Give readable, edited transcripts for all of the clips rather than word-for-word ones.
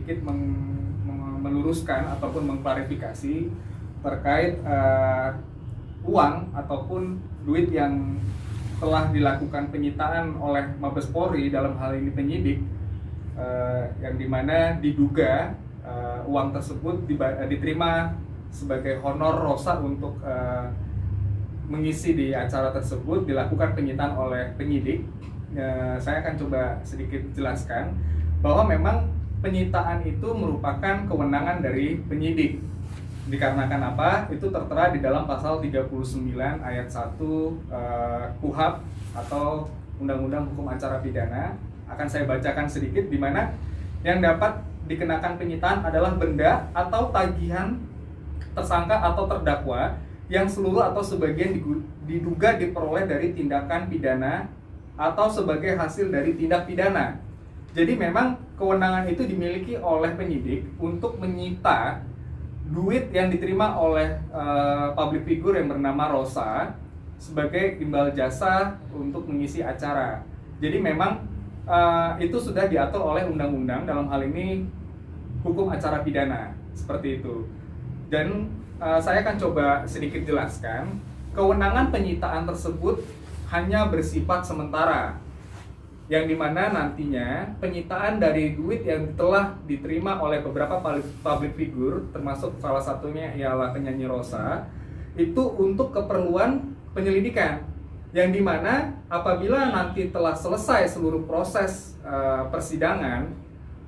sedikit meluruskan ataupun mengklarifikasi terkait uang ataupun duit yang telah dilakukan penyitaan oleh Mabes Polri, dalam hal ini penyidik, yang dimana diduga uang tersebut diterima sebagai honor Rosa untuk mengisi di acara tersebut, dilakukan penyitaan oleh penyidik. Saya akan coba sedikit jelaskan bahwa memang penyitaan itu merupakan kewenangan dari penyidik. Dikarenakan apa? Itu tertera di dalam pasal 39 ayat 1 KUHP atau Undang-Undang Hukum Acara Pidana. Akan saya bacakan sedikit, di mana yang dapat dikenakan penyitaan adalah benda atau tagihan tersangka atau terdakwa yang seluruh atau sebagian diduga diperoleh dari tindakan pidana atau sebagai hasil dari tindak pidana. Jadi memang kewenangan itu dimiliki oleh penyidik untuk menyita duit yang diterima oleh public figure yang bernama Rosa sebagai imbal jasa untuk mengisi acara. Jadi memang itu sudah diatur oleh undang-undang, dalam hal ini hukum acara pidana, seperti itu. Dan saya akan coba sedikit jelaskan, kewenangan penyitaan tersebut hanya bersifat sementara, yang dimana nantinya penyitaan dari duit yang telah diterima oleh beberapa public figure, termasuk salah satunya ialah penyanyi Rosa, itu untuk keperluan penyelidikan, yang dimana apabila nanti telah selesai seluruh proses persidangan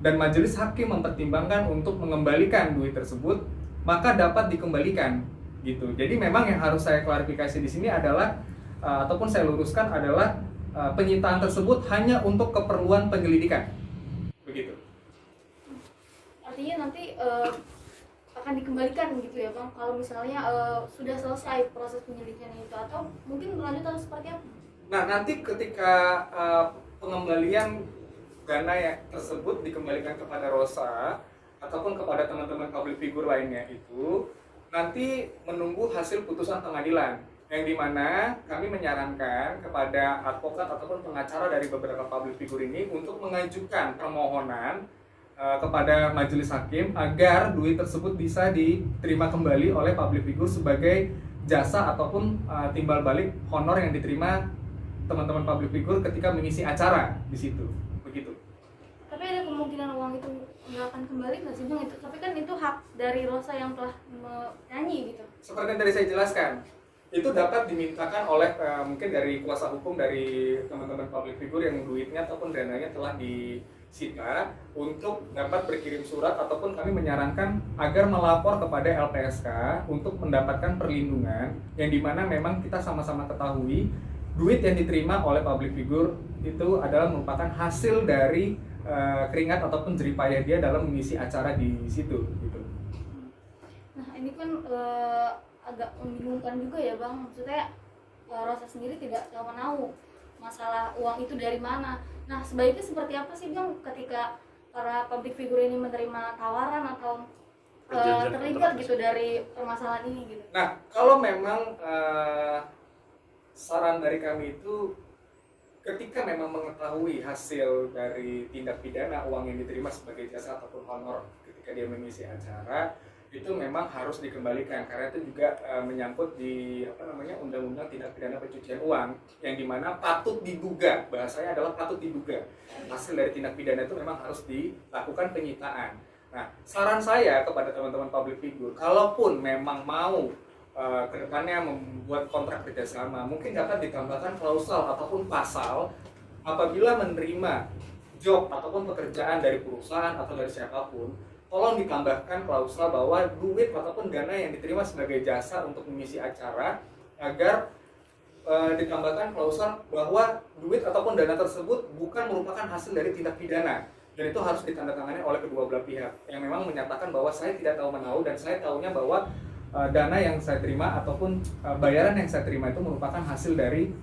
dan majelis hakim mempertimbangkan untuk mengembalikan duit tersebut, maka dapat dikembalikan gitu. Jadi memang yang harus saya klarifikasi di sini adalah ataupun saya luruskan adalah penyitaan tersebut hanya untuk keperluan penyelidikan, begitu. Artinya nanti akan dikembalikan gitu ya Bang, kalau misalnya sudah selesai proses penyelidikan itu, atau mungkin berlanjut atau seperti apa? Nah, nanti ketika pengembalian dana yang tersebut dikembalikan kepada Rosa ataupun kepada teman-teman public figure lainnya, itu nanti menunggu hasil putusan pengadilan, yang dimana kami menyarankan kepada advokat ataupun pengacara dari beberapa public figure ini untuk mengajukan permohonan kepada majelis hakim agar duit tersebut bisa diterima kembali oleh public figure sebagai jasa ataupun timbal balik honor yang diterima teman-teman public figure ketika mengisi acara di situ, begitu. Tapi ada kemungkinan uang itu nggak akan kembali nggak sih Bang? Itu, tapi kan itu hak dari Rosa yang telah menyanyi gitu. Seperti yang tadi saya jelaskan, itu dapat dimintakan oleh mungkin dari kuasa hukum dari teman-teman public figure yang duitnya ataupun dananya telah disita, untuk dapat berkirim surat ataupun kami menyarankan agar melapor kepada LPSK untuk mendapatkan perlindungan, yang dimana memang kita sama-sama ketahui duit yang diterima oleh public figure itu adalah merupakan hasil dari keringat ataupun jeripayah dia dalam mengisi acara di situ gitu. Nah ini kan agak membingungkan juga ya Bang, maksudnya Rosa sendiri tidak tahu menahu masalah uang itu dari mana. Nah sebaiknya seperti apa sih Bang ketika para public figure ini menerima tawaran atau terlibat gitu dari permasalahan ini gitu? Nah kalau memang saran dari kami itu, ketika memang mengetahui hasil dari tindak pidana uang yang diterima sebagai jasa ataupun honor ketika dia mengisi acara, itu memang harus dikembalikan, karena itu juga menyangkut di undang-undang tindak pidana pencucian uang, yang dimana patut diduga, bahasanya adalah patut diduga hasil dari tindak pidana itu memang harus dilakukan penyitaan. Nah, saran saya kepada teman-teman public figure, kalaupun memang mau kedepannya membuat kontrak kerjasama, mungkin dapat ditambahkan klausul ataupun pasal apabila menerima job ataupun pekerjaan dari perusahaan atau dari siapapun, tolong ditambahkan klausul bahwa duit ataupun dana yang diterima sebagai jasa untuk mengisi acara, agar ditambahkan klausul bahwa duit ataupun dana tersebut bukan merupakan hasil dari tindak pidana, dan itu harus ditandatangani oleh kedua belah pihak yang memang menyatakan bahwa saya tidak tahu menahu dan saya tahunya bahwa dana yang saya terima ataupun bayaran yang saya terima itu merupakan hasil dari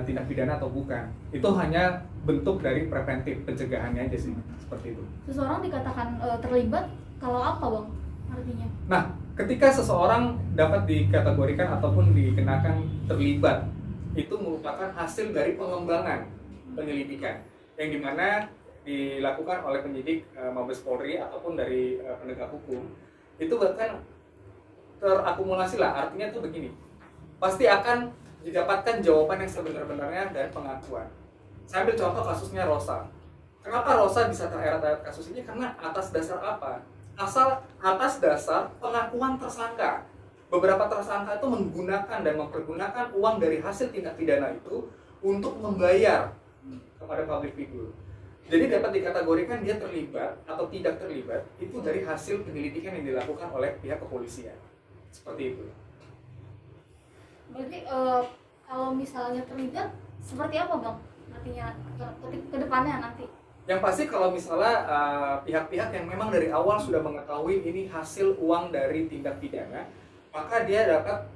tindak pidana atau bukan. Itu hanya bentuk dari preventif pencegahannya aja sih, seperti itu. Seseorang dikatakan terlibat kalau apa Bang artinya? Nah, ketika seseorang dapat dikategorikan ataupun dikenakan terlibat, itu merupakan hasil dari pengembangan penyelidikan, yang dimana dilakukan oleh penyidik Mabes Polri ataupun dari penegak hukum, itu bahkan terakumulasi lah. Artinya tuh begini, pasti akan didapatkan jawaban yang sebenar-benarnya dan pengakuan. Saya ambil contoh kasusnya Rosa. Kenapa Rosa bisa tereret kasus ini? Karena atas dasar apa? Atas dasar pengakuan tersangka. Beberapa tersangka itu menggunakan dan mempergunakan uang dari hasil tindak pidana itu untuk membayar kepada public figure. Jadi dapat dikategorikan dia terlibat atau tidak terlibat itu dari hasil penyelidikan yang dilakukan oleh pihak kepolisian. Seperti itu. Berarti kalau misalnya terlibat seperti apa bang? Nantinya ke depannya nanti? Yang pasti kalau misalnya pihak-pihak yang memang dari awal sudah mengetahui ini hasil uang dari tindak pidana, maka dia dapat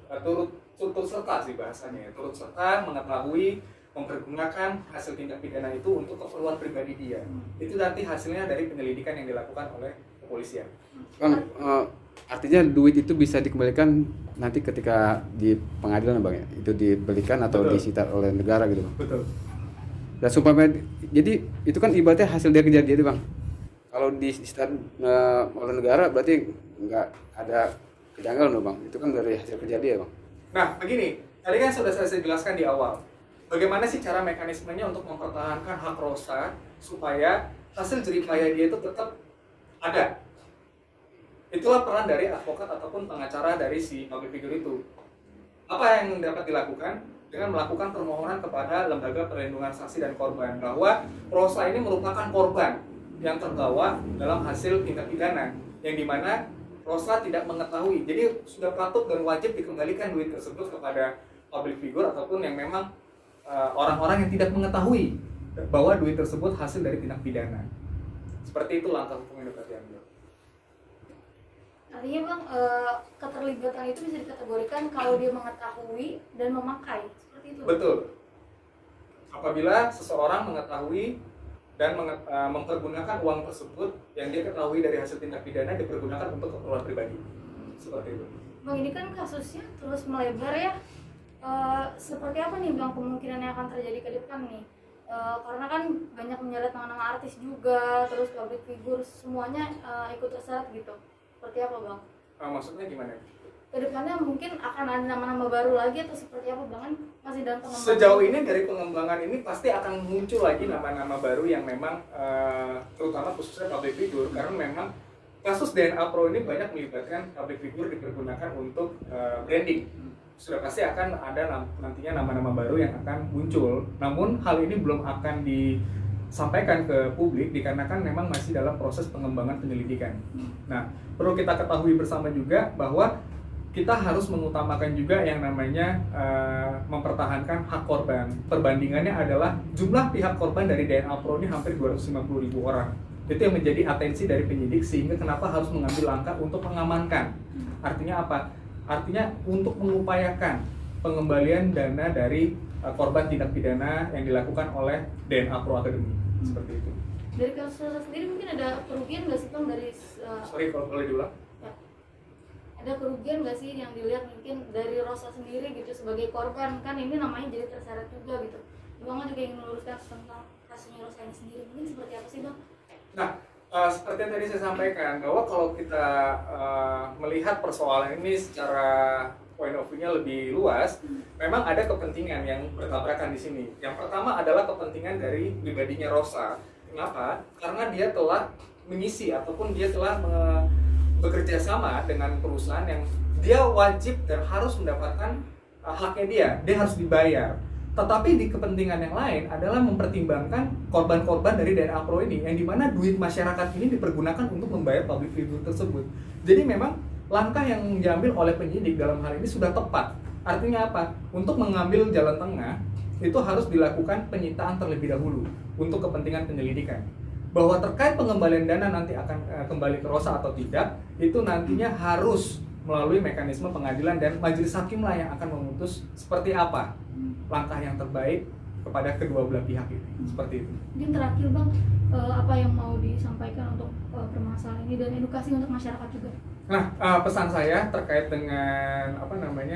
turut serta sih bahasanya, turut serta mengetahui mempergunakan hasil tindak pidana itu untuk keperluan pribadi dia. Itu nanti hasilnya dari penyelidikan yang dilakukan oleh kepolisian. Bang, artinya duit itu bisa dikembalikan nanti ketika di pengadilan bang ya? Itu dibelikan atau Betul. disita oleh negara gitu bang? Betul. Dan sumpah, jadi itu kan ibaratnya hasil dari kejadian itu bang. Kalau disita oleh negara berarti nggak ada kejanggalan dong bang. Itu kan dari hasil kejadian bang. Nah, begini, tadi kan sudah saya jelaskan di awal. Bagaimana sih cara mekanismenya untuk mempertahankan hak Rosa supaya hasil jeripaya dia itu tetap ada. Itulah peran dari advokat ataupun pengacara dari si public figure itu. Apa yang dapat dilakukan? Dengan melakukan permohonan kepada Lembaga Perlindungan Saksi dan Korban bahwa Rosa ini merupakan korban yang terbawa dalam hasil tindak pidana yang dimana Rosa tidak mengetahui. Jadi sudah patut dan wajib dikembalikan duit tersebut kepada public figure ataupun yang memang orang-orang yang tidak mengetahui bahwa duit tersebut hasil dari tindak pidana. Seperti itu langkah hukum yang dapat diambil. Artinya bang, keterlibatan itu bisa dikategorikan kalau dia mengetahui dan memakai, seperti itu? Betul. Apabila seseorang mengetahui dan mempergunakan uang tersebut yang dia ketahui dari hasil tindak pidana dipergunakan untuk keperluan pribadi. Seperti itu. Bang, ini kan kasusnya terus melebar ya. Seperti apa nih bang kemungkinan yang akan terjadi ke depan nih? Karena kan banyak menyeret nama-nama artis juga, terus public figure semuanya ikut terseret gitu. Seperti apa bang? Maksudnya gimana? Kedepannya mungkin akan ada nama-nama baru lagi atau seperti apa bang? Kan masih dalam pengembangan. Sejauh ini dari pengembangan ini pasti akan muncul lagi nama-nama baru yang memang terutama khususnya public figure karena memang kasus DNA Pro ini banyak melibatkan public figure dipergunakan untuk branding. Sudah pasti akan ada nantinya nama-nama baru yang akan muncul. Namun hal ini belum akan disampaikan ke publik dikarenakan memang masih dalam proses pengembangan penyelidikan. Nah, perlu kita ketahui bersama juga bahwa kita harus mengutamakan juga yang namanya mempertahankan hak korban. Perbandingannya adalah jumlah pihak korban dari DNA Pro ini hampir 250.000 orang. Itu yang menjadi atensi dari penyidik sehingga kenapa harus mengambil langkah untuk mengamankan. Artinya apa? Artinya untuk mengupayakan pengembalian dana dari korban tindak pidana yang dilakukan oleh DNA Pro Academy. Seperti itu. Dari kasus sendiri mungkin ada kerugian nggak sih bang dari Sorry kalau boleh diulang. ada kerugian nggak sih yang dilihat mungkin dari Rosa sendiri gitu sebagai korban, kan ini namanya jadi terseret juga gitu. Bang juga ingin meluruskan tentang kasusnya Rosa ini sendiri, mungkin seperti apa sih bang? Nah, seperti yang tadi saya sampaikan bahwa kalau kita melihat persoalan ini secara point of view-nya lebih luas, memang ada kepentingan yang bertabrakan di sini. Yang pertama adalah kepentingan dari pribadinya Rosa. Kenapa? Karena dia telah mengisi ataupun dia telah bekerja sama dengan perusahaan yang dia wajib dan harus mendapatkan haknya dia harus dibayar. Tetapi di kepentingan yang lain adalah mempertimbangkan korban-korban dari DNA Pro ini, yang dimana duit masyarakat ini dipergunakan untuk membayar public figure tersebut. Jadi memang langkah yang diambil oleh penyidik dalam hal ini sudah tepat. Artinya apa? Untuk mengambil jalan tengah, itu harus dilakukan penyitaan terlebih dahulu untuk kepentingan penyelidikan. Bahwa terkait pengembalian dana nanti akan kembali ke Rosa atau tidak, itu nantinya harus melalui mekanisme pengadilan dan majelis hakim lah yang akan memutus seperti apa langkah yang terbaik kepada kedua belah pihak ini. Seperti itu. Mungkin terakhir bang, apa yang mau disampaikan untuk permasalahan ini dan edukasi untuk masyarakat juga? Nah, pesan saya terkait dengan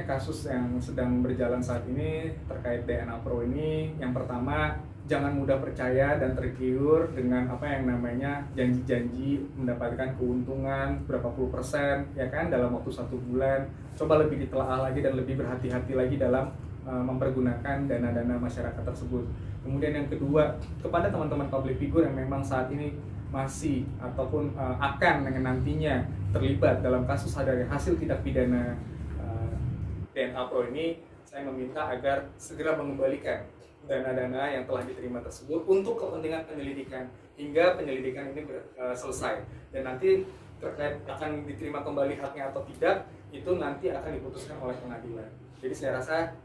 kasus yang sedang berjalan saat ini terkait DNA Pro ini, yang pertama jangan mudah percaya dan tergiur dengan apa yang namanya janji-janji mendapatkan keuntungan berapa puluh persen ya kan dalam waktu 1 bulan. Coba lebih ditelaah lagi dan lebih berhati-hati lagi dalam mempergunakan dana-dana masyarakat tersebut. Kemudian yang kedua, kepada teman-teman public figure yang memang saat ini masih ataupun akan nantinya terlibat dalam kasus dari hasil tindak pidana DNA Pro ini, saya meminta agar segera mengembalikan dana-dana yang telah diterima tersebut untuk kepentingan penyelidikan hingga penyelidikan ini selesai, dan nanti terkait akan diterima kembali haknya atau tidak itu nanti akan diputuskan oleh pengadilan. Jadi saya rasa